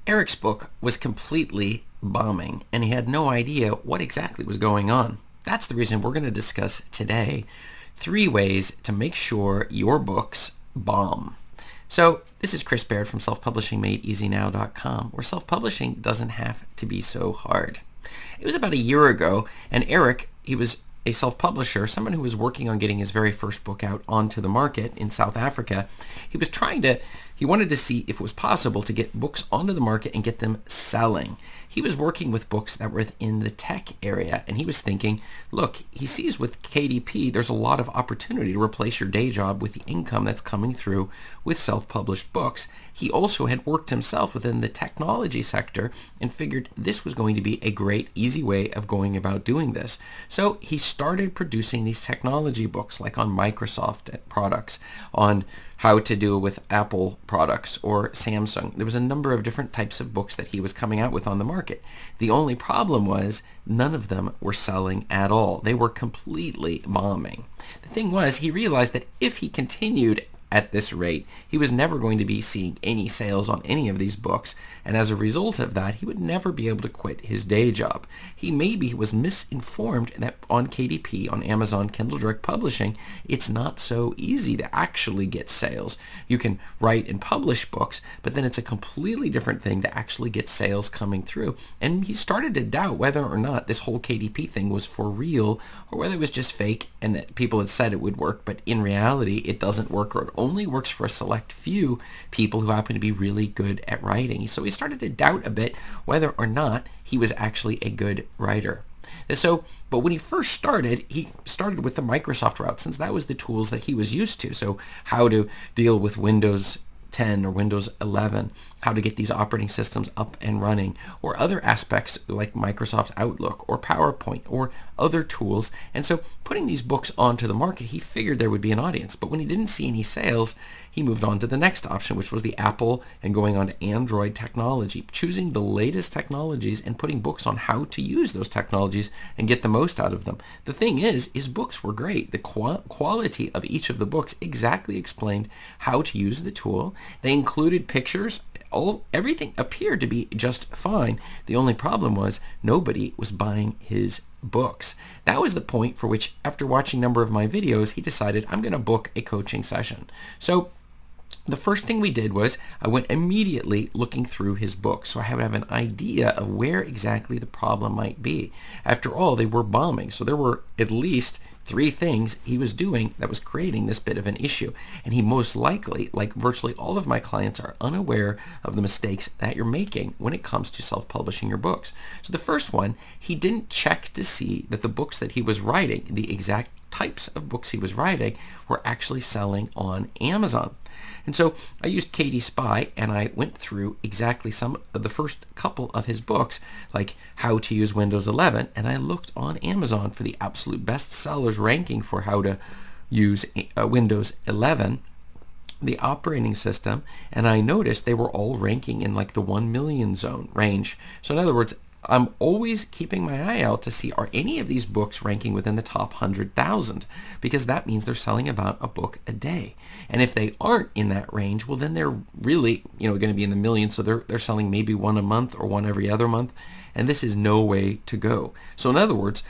Eric's book was completely bombing, and he had no idea what exactly was going on. That's the reason we're going to discuss today 3 ways to make sure your books bomb. So this is Chris Baird from selfpublishingmadeeasynow.com, where self-publishing doesn't have to be so hard. It was about a year ago, and Eric, he was a self-publisher, someone who was working on getting his very first book out onto the market in South Africa. He wanted to see if it was possible to get books onto the market and get them selling. He was working with books that were in the tech area, and he was thinking, look, he sees with KDP there's a lot of opportunity to replace your day job with the income that's coming through with self-published books. He also had worked himself within the technology sector and figured this was going to be a great, easy way of going about doing this. So he started producing these technology books, like on Microsoft products, on how to deal with Apple products or Samsung. There was a number of different types of books that he was coming out with on the market. The only problem was none of them were selling at all. They were completely bombing. The thing was, he realized that if he continued at this rate, he was never going to be seeing any sales on any of these books, and as a result of that, he would never be able to quit his day job. He maybe was misinformed that on KDP, on Amazon Kindle Direct Publishing, it's not so easy to actually get sales. You can write and publish books, but then it's a completely different thing to actually get sales coming through. And he started to doubt whether or not this whole KDP thing was for real, or whether it was just fake and that people had said it would work, but in reality, it doesn't work, or it only works for a select few people who happen to be really good at writing. So he started to doubt a bit whether or not he was actually a good writer. But when he first started, he started with the Microsoft route, since that was the tools that he was used to. So how to deal with Windows 10 or Windows 11, how to get these operating systems up and running, or other aspects like Microsoft Outlook or PowerPoint or other tools. And so putting these books onto the market, he figured there would be an audience. But when he didn't see any sales, he moved on to the next option, which was the Apple and going on to Android technology, choosing the latest technologies and putting books on how to use those technologies and get the most out of them. The thing is his books were great. The quality of each of the books exactly explained how to use the tool. They included pictures. Everything appeared to be just fine. The only problem was nobody was buying his books. That was the point for which, after watching a number of my videos, he decided, I'm going to book a coaching session. So the first thing we did was I went immediately looking through his books, so I would have an idea of where exactly the problem might be. After all, they were bombing, so there were at least 3 things he was doing that was creating this bit of an issue. And he most likely, like virtually all of my clients, are unaware of the mistakes that you're making when it comes to self-publishing your books. So the first one, he didn't check to see that the books that he was writing, the exact types of books he was writing, were actually selling on Amazon. And so I used KDSpy, and I went through exactly some of the first couple of his books, like how to use Windows 11, and I looked on Amazon for the absolute best sellers ranking for how to use Windows 11, the operating system, and I noticed they were all ranking in like the 1 million zone range. So in other words, I'm always keeping my eye out to see, are any of these books ranking within the top 100,000? Because that means they're selling about a book a day. And if they aren't in that range, well, then they're really, going to be in the millions. So they're selling maybe one a month or one every other month. And this is no way to go. So in other words,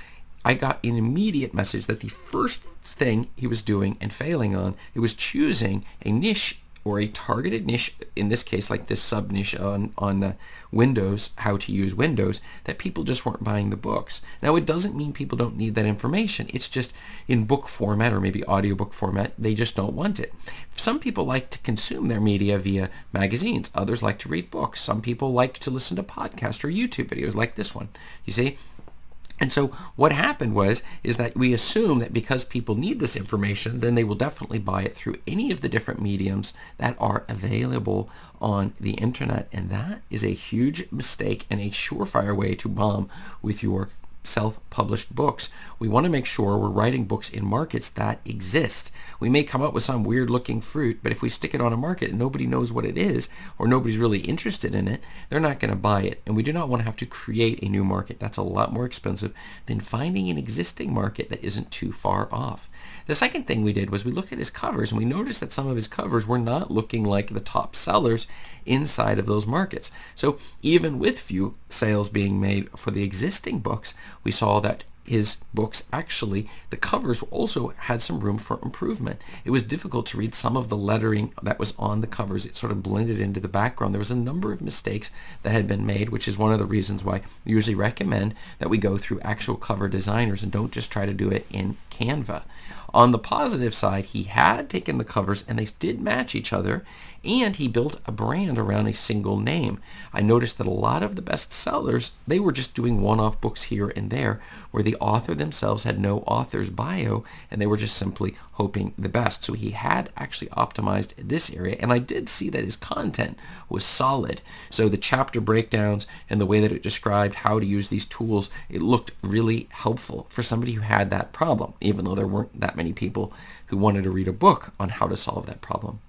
I got an immediate message that the first thing he was doing and failing on, it was choosing a niche or a targeted niche, in this case like this sub niche on Windows, how to use Windows, that people just weren't buying the books. Now it doesn't mean people don't need that information, it's just in book format or maybe audiobook format, they just don't want it. Some people like to consume their media via magazines, others like to read books, some people like to listen to podcasts or YouTube videos like this one, you see. And so what happened is that we assume that because people need this information, then they will definitely buy it through any of the different mediums that are available on the internet. And that is a huge mistake and a surefire way to bomb with your self-published books, we want to make sure we're writing books in markets that exist. We may come up with some weird-looking fruit, but if we stick it on a market and nobody knows what it is, or nobody's really interested in it, they're not going to buy it. And we do not want to have to create a new market. That's a lot more expensive than finding an existing market that isn't too far off. The second thing we did was we looked at his covers, and we noticed that some of his covers were not looking like the top sellers inside of those markets. So even with few sales being made for the existing books, we saw that his books, actually, the covers also had some room for improvement. It was difficult to read some of the lettering that was on the covers. It sort of blended into the background. There was a number of mistakes that had been made, which is one of the reasons why we usually recommend that we go through actual cover designers and don't just try to do it in Canva. On the positive side, he had taken the covers and they did match each other, and he built a brand around a single name. I noticed that a lot of the best sellers, they were just doing one-off books here and there where the author themselves had no author's bio and they were just simply hoping the best. So he had actually optimized this area, and I did see that his content was solid. So the chapter breakdowns and the way that it described how to use these tools, it looked really helpful for somebody who had that problem, even though there weren't that many people who wanted to read a book on how to solve that problem.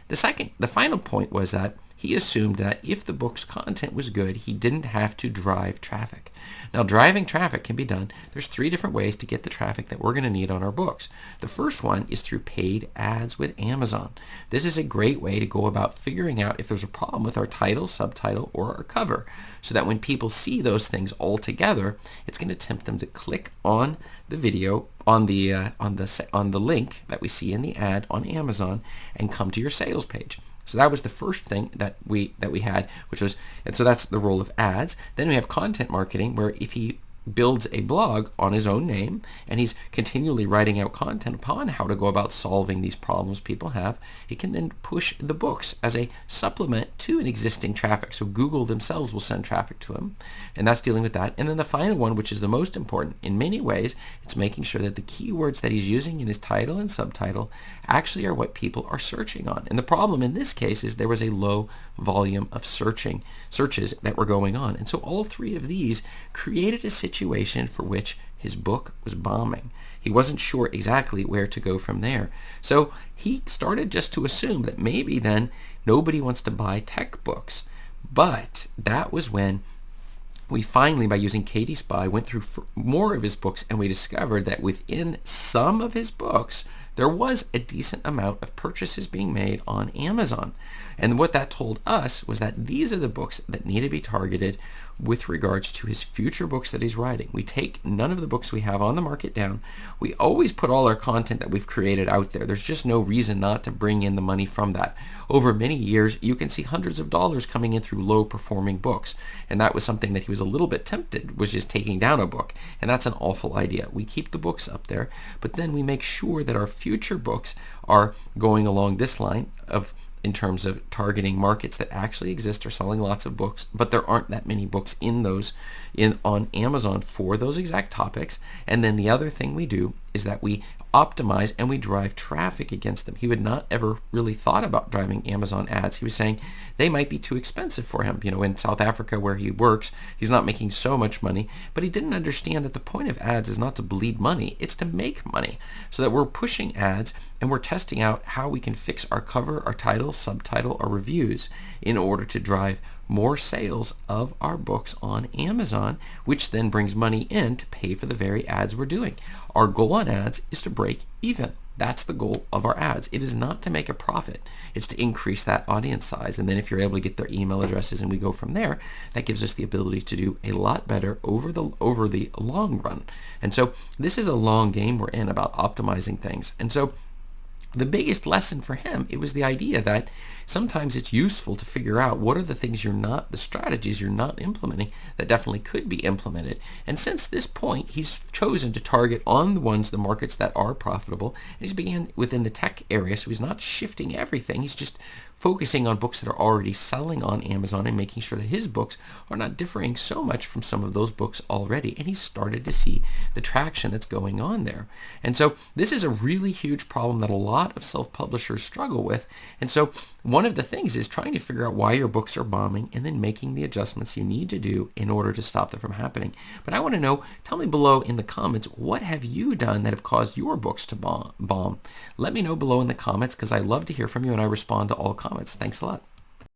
The final point was that he assumed that if the book's content was good, he didn't have to drive traffic. Now, driving traffic can be done. There's 3 different ways to get the traffic that we're going to need on our books. The first one is through paid ads with Amazon. This is a great way to go about figuring out if there's a problem with our title, subtitle, or our cover, so that when people see those things all together, it's going to tempt them to click on the video on the link that we see in the ad on Amazon and come to your sales page. So that was the first thing that we had, which was, and so that's the role of ads. Then we have content marketing, where if he builds a blog on his own name and he's continually writing out content upon how to go about solving these problems people have, he can then push the books as a supplement to an existing traffic. So Google themselves will send traffic to him, and that's dealing with that. And then the final one, which is the most important in many ways, it's making sure that the keywords that he's using in his title and subtitle actually are what people are searching on. And the problem in this case is there was a low volume of searches that were going on. And so all 3 of these created a situation for which his book was bombing. He wasn't sure exactly where to go from there. So he started just to assume that maybe then nobody wants to buy tech books. But that was when we finally, by using KDSpy, went through more of his books, and we discovered that within some of his books, there was a decent amount of purchases being made on Amazon. And what that told us was that these are the books that need to be targeted with regards to his future books that he's writing. We take none of the books we have on the market down. We always put all our content that we've created out there. There's just no reason not to bring in the money from that. Over many years, you can see hundreds of dollars coming in through low-performing books. And that was something that he was a little bit tempted, was just taking down a book. And that's an awful idea. We keep the books up there, but then we make sure that our future books are going along this line of, in terms of targeting markets that actually exist, or selling lots of books, but there aren't that many books on Amazon for those exact topics. And then the other thing we do is that we optimize and we drive traffic against them. He would not ever really thought about driving Amazon ads. He was saying they might be too expensive for him. In South Africa where he works, he's not making so much money, but he didn't understand that the point of ads is not to bleed money, it's to make money. So that we're pushing ads and we're testing out how we can fix our cover, our title, subtitle, our reviews in order to drive more sales of our books on Amazon, which then brings money in to pay for the very ads we're doing. Our goal on ads is to break even. That's the goal of our ads. It is not to make a profit. It's to increase that audience size. And then if you're able to get their email addresses and we go from there, that gives us the ability to do a lot better over the long run. And so this is a long game we're in about optimizing things. And so the biggest lesson for him, it was the idea that sometimes it's useful to figure out what are the things the strategies you're not implementing that definitely could be implemented. And since this point, he's chosen to target on the markets that are profitable. And he's began within the tech area, so he's not shifting everything. He's just focusing on books that are already selling on Amazon and making sure that his books are not differing so much from some of those books already. And he's started to see the traction that's going on there. And so this is a really huge problem that a lot lot of self-publishers struggle with. And so one of the things is trying to figure out why your books are bombing and then making the adjustments you need to do in order to stop them from happening. But I want to know, tell me below in the comments, what have you done that have caused your books to bomb? Let me know below in the comments because I love to hear from you and I respond to all comments. Thanks a lot.